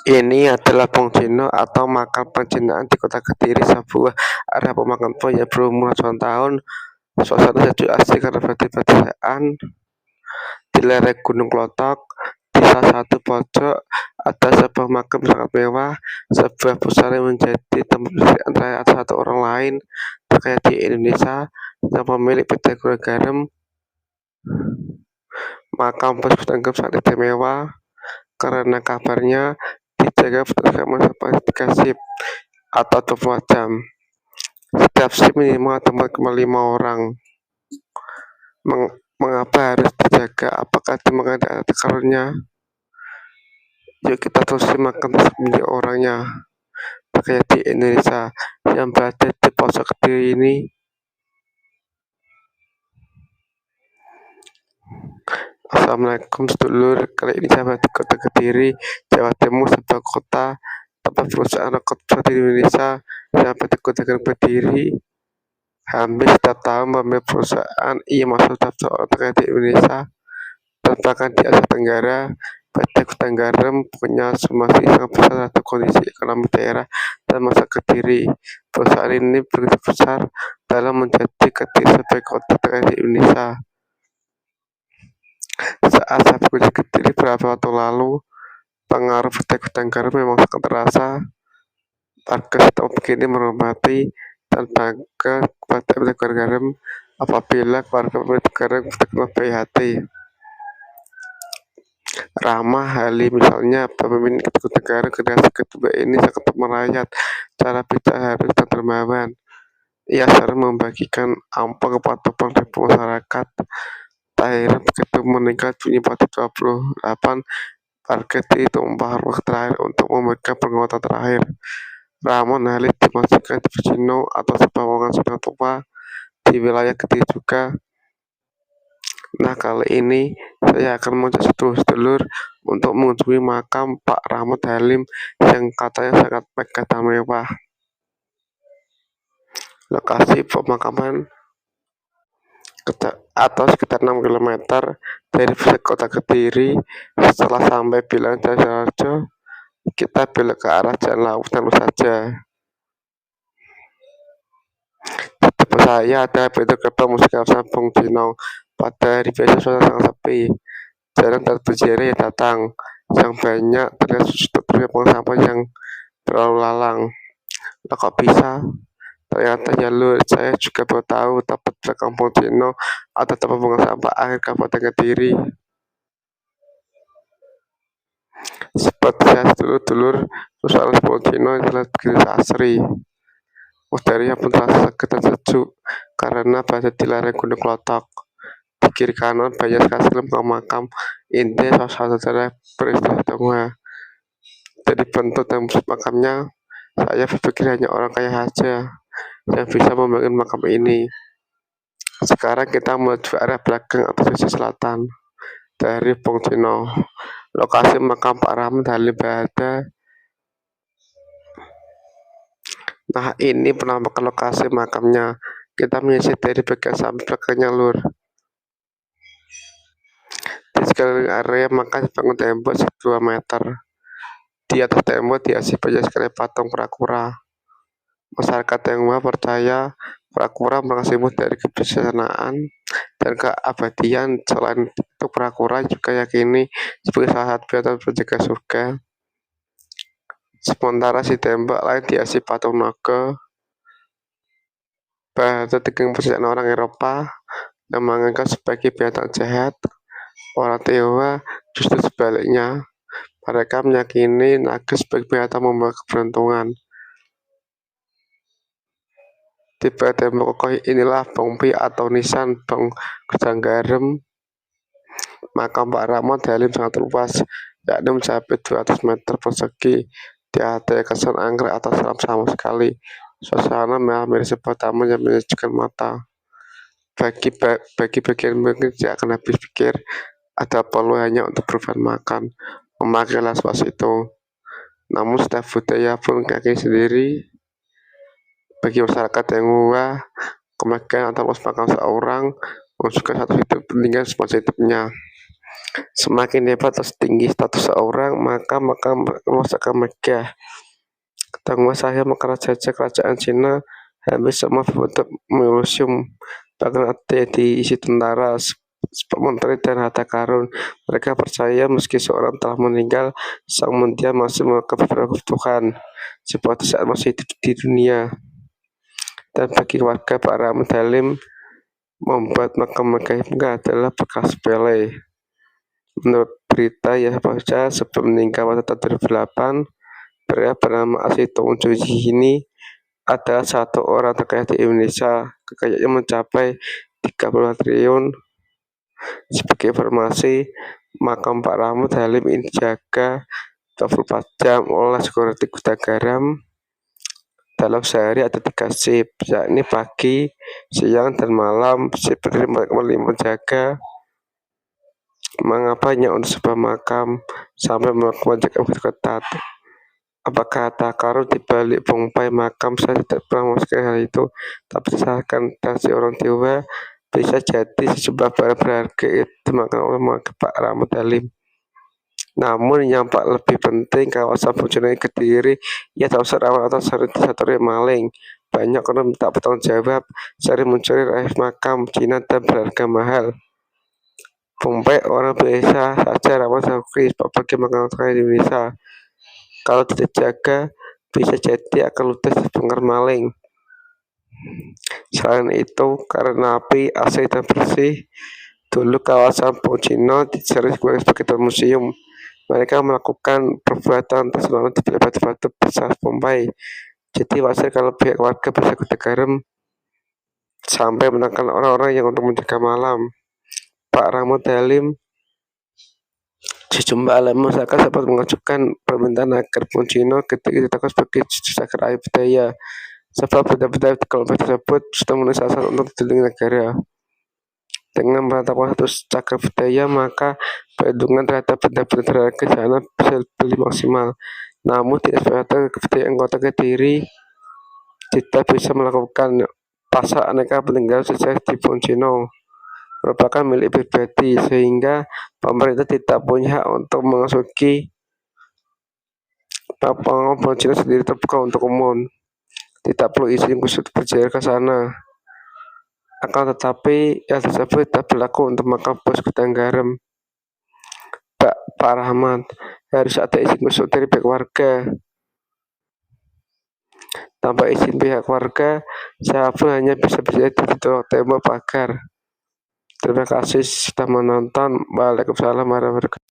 Ini adalah Bong Cino atau makam pencintaan di kota Kediri, sebuah area pemakaman tua yang berumur ratusan tahun. Suasana sejuk asli karena batu-batuan di lereng Gunung Klotok. Di salah satu pojok ada sebuah makam sangat mewah, sebuah pusara yang menjadi tempat berdiri antara satu orang lain terkaya di Indonesia yang pemilik PT Gula Garam. Makam tersebut dianggap sangat istimewa karena kabarnya dijaga petugas keamanan selama shift atau 24 jam. Setiap shift minimal ada maksimal 5 orang. Mengapa harus dijaga? Apakah dimana ada karunia? Yuk kita telusuri makam tersebut milik orangnya terkaya di Indonesia yang berada di pelosok Kediri ini. Assalamualaikum sedulur, kali ini saya di kota Kediri, Jawa Timur, sebuah kota tempat perusahaan rekod besar di Indonesia yang PT Gula Garam berdiri. Hampir setiap tahun pemilik perusahaan ia masuk daftar orang terkaya di Indonesia. Dan bahkan di Asia Tenggara, PT Gula Garam punya sumbangsi sangat besar terhadap kondisi ekonomi daerah dan masa Kediri. Perusahaan ini begitu besar dalam menjadi Kediri sebagai kota terkaya di Indonesia. Saat saya bekerja di Kediri beberapa waktu lalu, pengaruh PT Gula Garam memang sangat terasa. Warga setempat begini menghormati dan bangga kepada PT Gula Garam apabila warga PT Garam terkenal baik hati, ramah, halim. Misalnya pemimpin PT Gula Garam generasi kedua ini sangat merayat, cara bicara halus dan dermawan. Ia sering membagikan amplop kepada ribu masyarakat. Tak heran begitu meninggal dunia pada 28, warga ditumpah ruah terakhir untuk memberikan penguatan terakhir. Ramon Halis dimasukkan di Vicino atau sebuah bangunan sudah tua di wilayah Kediri juga. Nah, kali ini saya akan mengajak sedulur untuk mengunjungi makam Pak Ramon Halim yang katanya sangat megah dan mewah. Lokasi pemakaman atau sekitar 6 km dari pusat kota Kediri. Setelah sampai bilangan Sidoarjo, kita belok ke arah Jalan Lautan saja. Di depan saya ada pintu gerbang musik kawasan Bong Cino. Pada hari biasa suasana sangat sepi, jarang dan berziarah yang datang. Yang banyak terlihat buang sampah yang terlalu lalang. Nah, kok bisa? Ternyata jalur saya juga baru tahu tempat belakang Bong Cino atau tempat buang sampah akhir Kabupaten Kediri. Seperti saya dulur-dulur, suasana Bong Cino terlihat begitu asri. Udaranya pun terasa segar dan sejuk karena berada di lereng Gunung Klotok. Di kiri kanan banyak sekali makam-makam. Intinya suasana sejarah beristimewa. Dari bentuk dan makamnya, saya berpikir hanya orang kaya saja yang bisa membangun makam ini. Sekarang kita menuju area belakang atau sisi selatan dari Bong Cino. Lokasi makam Pak Ramon Halim berada. Nah, ini penampakan lokasi makamnya. Kita menyisir dari bagian samping belakangnya, lur. Di sekeliling area makam dibangun tembok 2 meter. Di atas tembok dihiasi banyak sekali patung kura-kura. Masyarakat Tionghoa percaya kura-kura merupakan simbol dari kebijaksanaan dan keabadian. Selain itu, kura-kura juga yakini sebagai salah satu binatang penjaga surga. Sementara si tembok lain dihiasi patung naga. Bahasa dengan percayaan orang Eropa yang menganggap sebagai binatang jahat. Orang Tionghoa justru sebaliknya. Mereka meyakini naga sebagai binatang membawa keberuntungan. Di tembok kokoh inilah Bong Pi atau nisan Bong Gula Garam. Makam Pak Ramon Halim sangat luas, yakni mencapai 200 meter persegi. Tidak ada kesan anggrek atau seram sama sekali. Suasana mirip sebuah taman yang menyejukkan mata. Bagi bagian mungkin tidak akan habis pikir ada peluangnya untuk perubahan makan, memakai las itu. Namun setiap budaya pun kaki sendiri. Bagi masyarakat Tionghoa, kemegahan atau luas makam seorang menunjukkan satu hidup pentingnya semasa hidupnya. Semakin hebat atau tinggi status seorang, maka akan megah. Menguasai mengerajai kerajaan Cina, hampir semua berbentuk museum, bahkan ada diisi tentara, menteri dan harta karun. Mereka percaya meski seorang telah meninggal, sang mendiang masih memiliki beberapa kebutuhan, seperti saat masih hidup di dunia. Dan bagi warga, Pak Rahmat Halim membuat makam megah adalah bekas sepele. Menurut berita yang baca, sebelum meninggal pada tahun 2008, pria bernama Asito Unjuji ini adalah satu orang terkaya di Indonesia. Kekayaannya mencapai 30 triliun. Sebagai informasi, makam Pak Rahmat Halim ini dijaga 24 jam oleh security Kuda Garam. Dalam sehari ada 3 shift, yakni pagi, siang, dan malam. Shift menjaga. Mengapanya untuk sebuah makam sampai melakukan jaga begitu ketat? Apakah harta karun di balik bongkai makam? Saya tidak pernah memastikan hal itu, tapi berdasarkan versi orang tua, bisa jadi sejumlah barang berharga itu dimakan oleh Pak Rahmat Halim. Namun yang lebih penting, kawasan Bojonegoro Kediri ia tak usah rawan atau sering disatori maling. Banyak orang minta bertanggung jawab, sering mencuri raih makam Cina dan berharga mahal. Bongkai orang biasa saja rawan sakit, bagi makanan terkaya di Indonesia. Kalau tidak jaga, bisa jadi akan ludes terbongkar maling. Selain itu, karena api, AC, dan bersih, dulu kawasan Pocino disering sebagai tempat museum. Mereka melakukan perbuatan terselama di batu-batu besar Bombay. Jadi wajar kalau pihak warga bisa Kuda Garam sampai menekan orang-orang yang untuk menjaga malam. Pak Rahmat Halim, sejumlah elemen masyarakat sempat mengajukan permintaan agar Pocino ketika ditetapkan sebagai cagar air budaya. Sebab benda-benda kelompok tersebut sudah memenuhi syarat untuk dilindungi negara. Dengan menetapkan status cagar budaya, maka perlindungan terhadap benda-benda berharga sana bisa lebih maksimal. Namun tidak sebagai kebudayaan kota Kediri tidak bisa melakukan pasar aneka peninggalan sejarah di Pocino merupakan milik pribadi, sehingga pemerintah tidak punya hak untuk memasuki Pocino sendiri terbuka untuk umum. Tidak perlu izin khusus berjalan ke sana. Akan tetapi hal tersebut tidak berlaku untuk makam bos Kuda Garam Pak Rahmat. Harus ada izin khusus dari pihak warga. Tanpa izin pihak warga, siapapun hanya bisa berada di tembok pagar. Terima kasih sudah menonton. Waalaikumsalam warahmatullahi wabarakatuh.